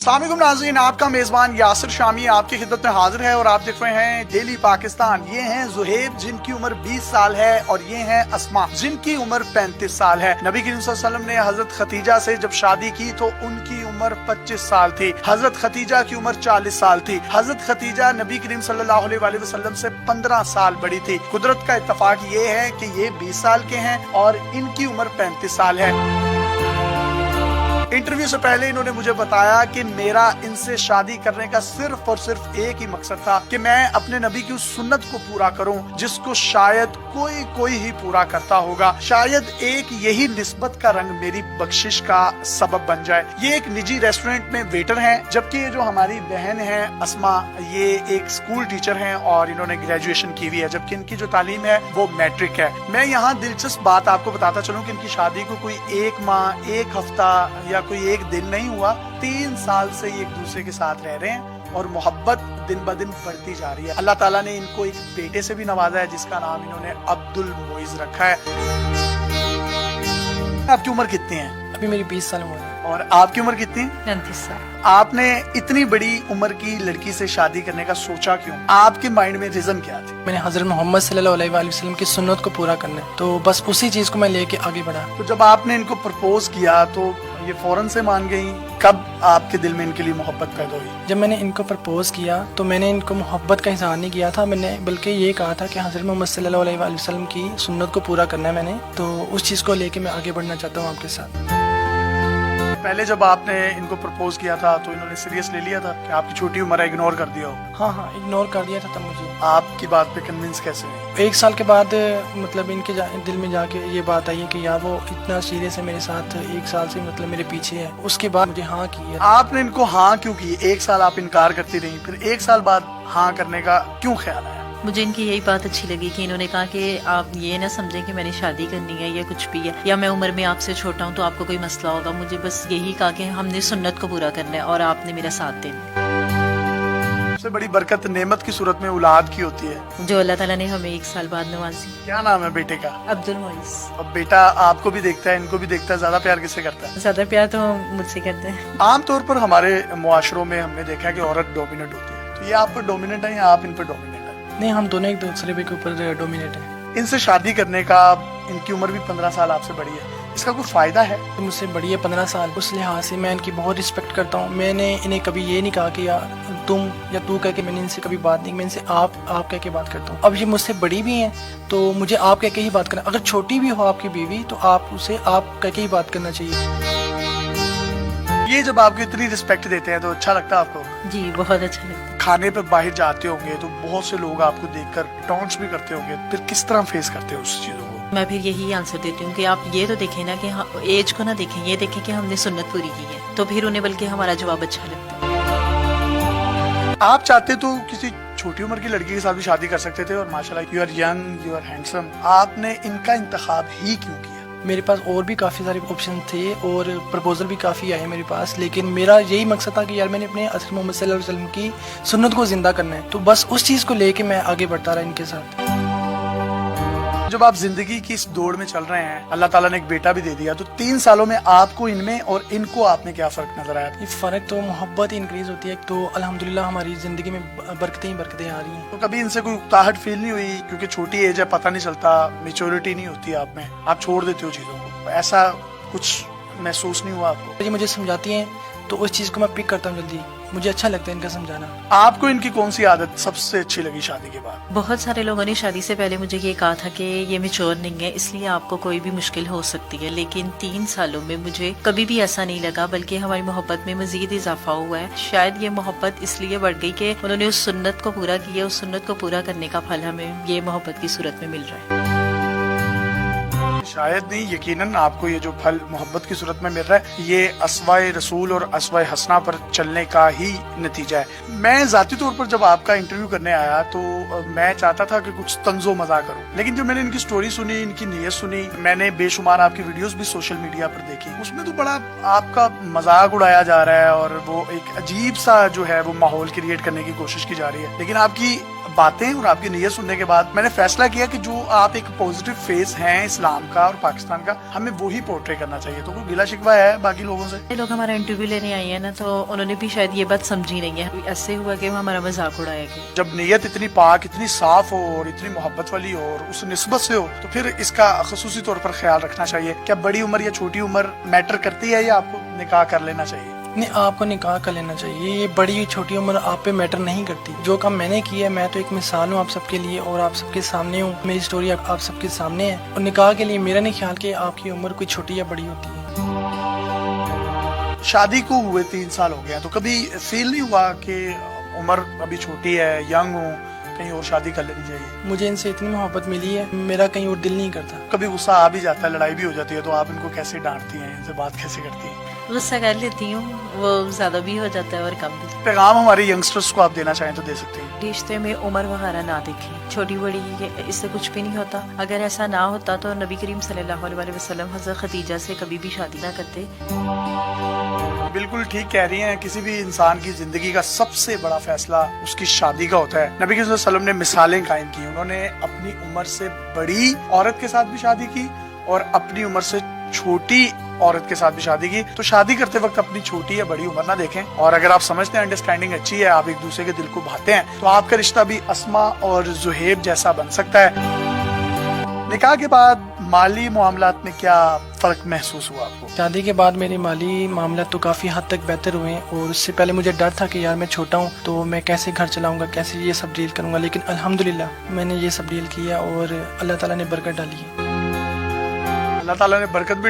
अस्सलाम वालेकुम नाज़रीन, आपका मेज़बान यासिर शामी आपकी खिदमत में हाजिर है और आप देख रहे हैं डेली पाकिस्तान। ये हैं ज़ुहैब जिनकी उम्र 20 साल है और ये हैं अस्मा जिनकी उम्र 35 साल है। नबी करीम सल्लल्लाहु अलैहि वसल्लम ने हजरत खतीजा से जब शादी की तो उनकी उम्र 25 साल थी। हजरत खतीजा की उम्र 40 साल थी। हजरत खतीजा नबी करीम सल्लल्लाहु अलैहि वसल्लम से 15 साल बड़ी थी। कुदरत का इत्तफाक ये है कि ये 20 साल के हैं और इनकी उम्र 35 साल है। इंटरव्यू से पहले इन्होंने मुझे बताया कि मेरा इनसे शादी करने का सिर्फ और सिर्फ एक ही मकसद था कि मैं अपने नबी की उस सुन्नत को पूरा करूं जिसको शायद कोई ही पूरा करता होगा। शायद एक यही निस्बत का रंग मेरी बख्शिश का सबब बन जाए। ये एक निजी रेस्टोरेंट में वेटर हैं, जबकि ये जो हमारी बहन है अस्मा, ये एक स्कूल टीचर हैं और इन्होंने ग्रेजुएशन की हुई है, जबकि इनकी जो तालीम है वो मैट्रिक है। मैं यहाँ दिलचस्प बात आपको बताता चलूं कि इनकी शादी को कोई एक माह, एक हफ्ता या कोई एक दिन नहीं हुआ। 3 साल से ये एक दूसरे के साथ रह रहे हैं और मोहब्बत दिन ब दिन बढ़ती जा रही है। अल्लाह ताला ने इनको एक बेटे से भी नवाजा है जिसका नाम इन्होंने अब्दुल मोइज रखा है। आपकी उम्र कितनी है? अभी मेरी 20 साल उम्र है। और आपकी उम्र कितनी है? 35 साल। आपने इतनी बड़ी उम्र की लड़की से शादी करने का सोचा क्यों? आपके माइंड में रीजन क्या थी? मैंने हजरत मोहम्मद सल्लल्लाहु अलैहि वसल्लम की सुन्नत को पूरा करना है, तो बस उसी चीज को मैं लेके आगे बढ़ा। तो जब आपने इनको प्रपोज किया तो ये फौरन से मान गई? कब आपके दिल में इनके लिए मोहब्बत पैदा हुई? जब मैंने इनको प्रपोज किया तो मैंने इनको मोहब्बत का इजहार नहीं किया था, मैंने बल्कि ये कहा था कि हजरत मोहम्मद सल्लल्लाहु अलैहि वसल्लम की सुन्नत को पूरा करना है मैंने, तो उस चीज को लेके मैं आगे बढ़ना चाहता हूँ आपके साथ। पहले जब आपने इनको प्रपोज किया था तो इन्होंने सीरियस ले लिया था कि आपकी छोटी उम्र है, इग्नोर कर दिया हो? हाँ, इग्नोर कर दिया था तब मुझे। आपकी बात पे कन्विंस कैसे हुई? 1 साल के बाद मतलब इनके दिल में जाके ये बात आई है कि यार वो इतना सीरियस है मेरे साथ, 1 साल से मतलब मेरे पीछे है। उसके बाद मुझे हाँ की है। आपने इनको हाँ क्यों की? 1 साल आप इनकार करती रही, फिर 1 साल बाद हाँ करने का क्यों ख्याल आया? मुझे इनकी यही बात अच्छी लगी कि इन्होंने कहा कि आप ये ना समझें कि मैंने शादी करनी है या कुछ भी है, या मैं उम्र में आपसे छोटा हूँ तो आपको कोई मसला होगा। मुझे बस यही कहा कि हमने सुन्नत को पूरा करना है और आपने मेरा साथ देना। सबसे बड़ी बरकत नेमत की सूरत में औलाद की होती है, जो अल्लाह ताला ने हमें 1 साल बाद नवाजी। क्या नाम है बेटे का? अब्दुल मोइस। अब बेटा आपको भी देखता है, इनको भी देखता है, ज्यादा प्यार किससे करता है? ज्यादा प्यार तो मुझसे करते हैं। आमतौर पर हमारे मुआशरों में हमने देखा है कि औरत डोमिनेट होती है, तो ये आप पर डोमिनेट है या आप इन पर डोमिनेट है? नहीं, हम दोनों एक दूसरे के ऊपर डोमिनेट है। इनसे शादी करने का, इनकी उम्र भी 15 साल आपसे बड़ी है, इसका कोई फायदा है? तो मुझसे बड़ी है 15 साल, उस लिहाज से मैं इनकी बहुत रिस्पेक्ट करता हूँ। मैंने इन्हें कभी ये नहीं कहा कि यार तुम या तू कह के, मैंने इनसे कभी बात नहीं, मैं इनसे आप कह के बात करता हूँ। अब ये मुझसे बड़ी भी हैं तो मुझे आप कह के ही बात करना। अगर छोटी भी हो आपकी बीवी तो आप उसे आप कह के ही बात करना चाहिए। ये जब आपको इतनी रिस्पेक्ट देते हैं तो अच्छा लगता है आपको? जी, बहुत अच्छा लगता है। खाने पे बाहर जाते होंगे तो बहुत से लोग आपको देखकर टॉन्ट्स भी करते होंगे, फिर किस तरह फेस करते हो उस चीजों को? मैं फिर यही आंसर देती हूँ कि आप ये तो देखें ना कि एज को ना देखें, ये देखें कि हमने सुन्नत पूरी की है, तो फिर उन्हें बल्कि हमारा जवाब अच्छा लगता है। आप चाहते तो किसी छोटी उम्र की लड़की के साथ भी शादी कर सकते थे और माशाल्लाह you are young, you are handsome, आपने इनका इंतखाब ही क्यों किया? मेरे पास और भी काफ़ी सारे ऑप्शन थे और प्रपोजल भी काफ़ी आए मेरे पास, लेकिन मेरा यही मकसद था कि यार मैंने अपने हज़रत मोहम्मद सल्लल्लाहु अलैहि वसल्लम की सुन्नत को जिंदा करना है, तो बस उस चीज़ को लेके मैं आगे बढ़ता रहा इनके साथ। जब आप जिंदगी की इस दौड़ में चल रहे हैं, अल्लाह ताला ने एक बेटा भी दे दिया, तो 3 सालों में आपको इनमें और इनको आप में क्या फर्क नजर आया? ये फ़र्क तो मोहब्बत इंक्रीज होती है, तो अल्हम्दुलिल्लाह हमारी ज़िंदगी में बरकतें ही बरकतें आ रही हैं। तो कभी इनसे कोई उकताहट फील नहीं हुई? क्योंकि छोटी एज है, पता नहीं चलता, मेच्योरिटी नहीं होती आप में, आप छोड़ देते हो चीज़ों को, ऐसा कुछ महसूस नहीं हुआ आपको? ये मुझे समझाती हैं तो उस चीज़ को मैं पिक करता हूँ जल्दी, मुझे अच्छा लगता है इनका समझाना। आपको इनकी कौन सी आदत सबसे अच्छी लगी शादी के बाद? बहुत सारे लोगों ने शादी से पहले मुझे ये कहा था कि ये मैच्योर नहीं है, इसलिए आपको कोई भी मुश्किल हो सकती है, लेकिन 3 सालों में मुझे कभी भी ऐसा नहीं लगा, बल्कि हमारी मोहब्बत में मजीद इजाफा हुआ है। शायद ये मोहब्बत इसलिए बढ़ गई कि उन्होंने उस सुन्नत को पूरा किया, उस सुन्नत को पूरा करने का फल हमें ये मोहब्बत की सूरत में मिल रहा है। शायद नहीं, यकीनन आपको ये जो फल मोहब्बत की सूरत में मिल रहा है, ये अस्वाए रसूल और अस्वाए हसना पर चलने का ही नतीजा है। मैं जाती तौर पर जब आपका इंटरव्यू करने आया तो मैं चाहता था कि कुछ तंजो मजा करूं, लेकिन जब मैंने इनकी स्टोरी सुनी, इनकी नीयत सुनी, मैंने बेशुमार आपकी वीडियोस भी सोशल मीडिया पर देखी, उसमें तो बड़ा आपका मजाक उड़ाया जा रहा है और वो एक अजीब सा जो है वो माहौल क्रिएट करने की कोशिश की जा रही है। लेकिन आपकी बातें और आपकी नीयत सुनने के बाद मैंने फैसला किया कि जो आप एक पॉजिटिव फेस हैं इस्लाम का, का और पाकिस्तान का, हमें वही पोर्ट्रे करना चाहिए। तो कोई गिला शिकवा है बाकी लोगों से? ये लोग हमारा इंटरव्यू लेने आई है ना, तो उन्होंने भी शायद ये बात समझी नहीं है, ऐसे हुआ कि वो हमारा मजाक उड़ाएगी। जब नीयत इतनी पाक, इतनी साफ हो और इतनी मोहब्बत वाली हो और उस निस्बत से हो, तो फिर इसका खसूसी तौर पर ख्याल रखना चाहिए। क्या बड़ी उम्र या छोटी उम्र मैटर करती है या आपको निकाह कर लेना चाहिए? नहीं, आपको निकाह कर लेना चाहिए। ये बड़ी छोटी उम्र आप पे मैटर नहीं करती। जो काम मैंने किया है, मैं तो एक मिसाल हूँ आप सबके लिए और आप सबके सामने हूँ, मेरी स्टोरी आप सबके सामने है। और निकाह के लिए मेरा नहीं ख्याल कि आपकी उम्र कोई छोटी या बड़ी होती है। शादी को हुए 3 साल हो गए, तो कभी फील नहीं हुआ कि उम्र अभी छोटी है, यंग हूँ, कहीं और शादी कर लेनी चाहिए? मुझे इनसे इतनी मोहब्बत मिली है, मेरा कहीं और दिल नहीं करता। कभी गुस्सा आ भी जाता है, लड़ाई भी हो जाती है, तो आप इनको कैसे डांटती हैं, इनसे बात कैसे करती हैं? गुस्सा कर लेती हूँ, वो ज्यादा भी हो जाता है और कम भी। पैगाम हमारे यंगस्टर्स को आप देना चाहें तो दे सकते हैं। रिश्ते में उम्र वगैरह ना देखें, छोटी बड़ी इससे कुछ भी नहीं होता। अगर ऐसा ना होता तो नबी करीम सल्लल्लाहु अलैहि वसल्लम हज़रत खदीजा से कभी भी शादी ना करते। बिल्कुल ठीक कह रही हैं। किसी भी इंसान की जिंदगी का सबसे बड़ा फैसला उसकी शादी का होता है। नबी करीम सल्लल्लाहु अलैहि वसल्लम ने मिसालें कायम की। उन्होंने अपनी उम्र से बड़ी औरत के साथ भी शादी की और अपनी उम्र से छोटी औरत के साथ भी शादी की। तो शादी करते वक्त अपनी छोटी या बड़ी उम्र ना देखें, और अगर आप समझते हैं अंडरस्टैंडिंग अच्छी है, आप एक दूसरे के दिल को भाते हैं, तो आपका रिश्ता भी अस्मा और जुहेब जैसा बन सकता है। निकाह के बाद माली मामलात में क्या फर्क महसूस हुआ आपको? शादी के बाद मेरे माली मामला तो काफ़ी हद तक बेहतर हुए हैं। और उससे पहले मुझे डर था कि यार मैं छोटा हूँ तो मैं कैसे घर चलाऊंगा, कैसे ये सब डील करूंगा। लेकिन अल्हम्दुलिल्लाह मैंने ये सब डील किया और अल्लाह ताला ने बरकत डाली है। अल्लाह ताला ने बरकत भी